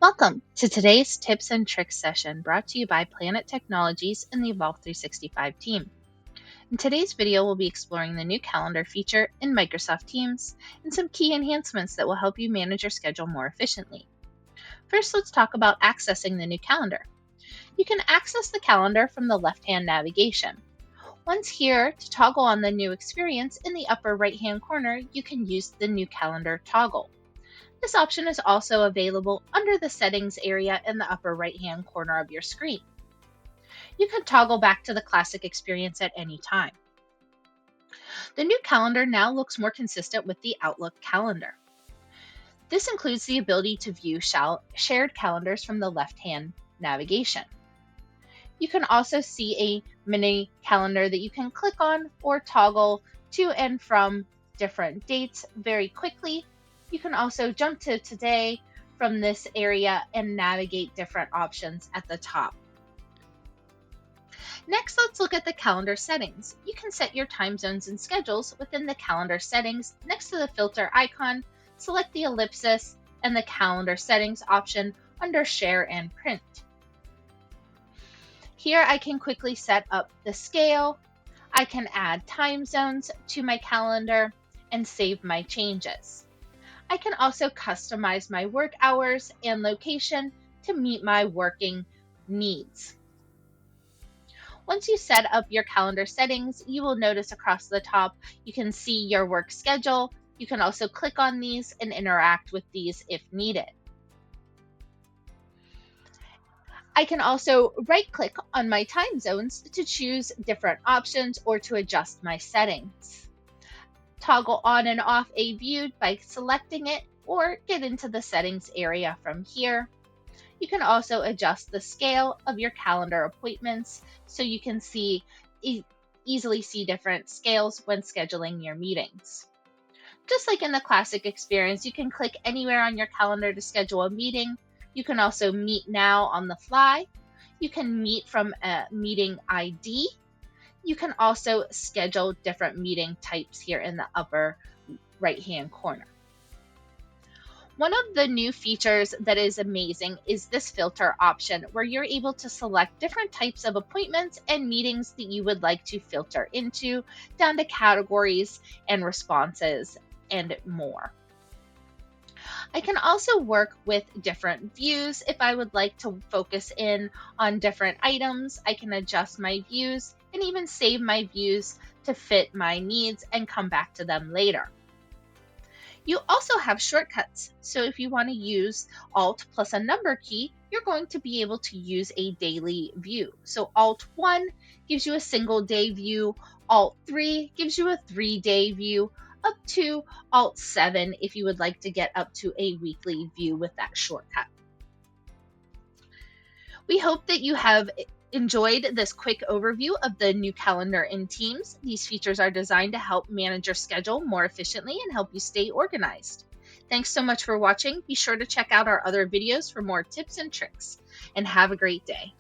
Welcome to today's tips and tricks session brought to you by Planet Technologies and the Evolve 365 team. In today's video, we'll be exploring the new calendar feature in Microsoft Teams and some key enhancements that will help you manage your schedule more efficiently. First, let's talk about accessing the new calendar. You can access the calendar from the left-hand navigation. Once here, to toggle on the new experience in the upper right-hand corner, you can use the new calendar toggle. This option is also available under the settings area in the upper right-hand corner of your screen. You can toggle back to the classic experience at any time. The new calendar now looks more consistent with the Outlook calendar. This includes the ability to view shared calendars from the left-hand navigation. You can also see a mini calendar that you can click on or toggle to and from different dates very quickly. You can also jump to today from this area and navigate different options at the top. Next, let's look at the calendar settings. You can set your time zones and schedules within the calendar settings. Next to the filter icon, select the ellipsis and the calendar settings option under share and print. Here I can quickly set up the scale. I can add time zones to my calendar and save my changes. I can also customize my work hours and location to meet my working needs. Once you set up your calendar settings, you will notice across the top, you can see your work schedule. You can also click on these and interact with these if needed. I can also right-click on my time zones to choose different options or to adjust my settings. Toggle on and off a view by selecting it or get into the settings area from here. You can also adjust the scale of your calendar appointments so you can easily see different scales when scheduling your meetings. Just like in the classic experience, you can click anywhere on your calendar to schedule a meeting. You can also meet now on the fly. You can meet from a meeting ID. You can also schedule different meeting types here in the upper right-hand corner. One of the new features that is amazing is this filter option where you're able to select different types of appointments and meetings that you would like to filter into, down to categories and responses and more. I can also work with different views. If I would like to focus in on different items, I can adjust my views and even save my views to fit my needs and come back to them later. You also have shortcuts. So if you want to use Alt plus a number key, you're going to be able to use a daily view. So Alt 1 gives you a single day view, Alt 3 gives you a 3-day view, up to Alt 7 if you would like to get up to a weekly view with that shortcut. We hope that you have enjoyed this quick overview of the new calendar in Teams. These features are designed to help manage your schedule more efficiently and help you stay organized. Thanks so much for watching. Be sure to check out our other videos for more tips and tricks, and have a great day.